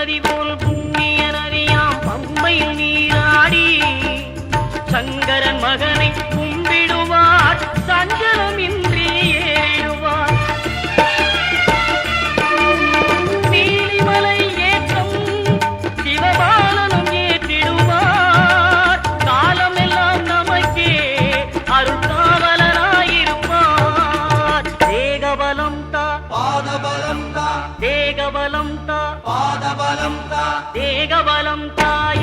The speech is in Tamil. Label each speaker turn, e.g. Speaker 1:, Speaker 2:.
Speaker 1: நதி போல் புண்ணிய நதியாம் பம்பையில் நீராடி சங்கரன் மகனை கும்பிடுவார் சஞ்சலமின்றி ஏறிடுவார். நீலிமலை ஏற்றம் சிவபாலனும் ஏற்றிடுவார். காலமெல்லாம் நமக்கே அருள்காவலராயிருப்பார். தேகபலம் தா
Speaker 2: பாதபலம் தா
Speaker 1: தேகபலம் தா
Speaker 2: பாதபலம் தா
Speaker 1: தேகபலம் தாய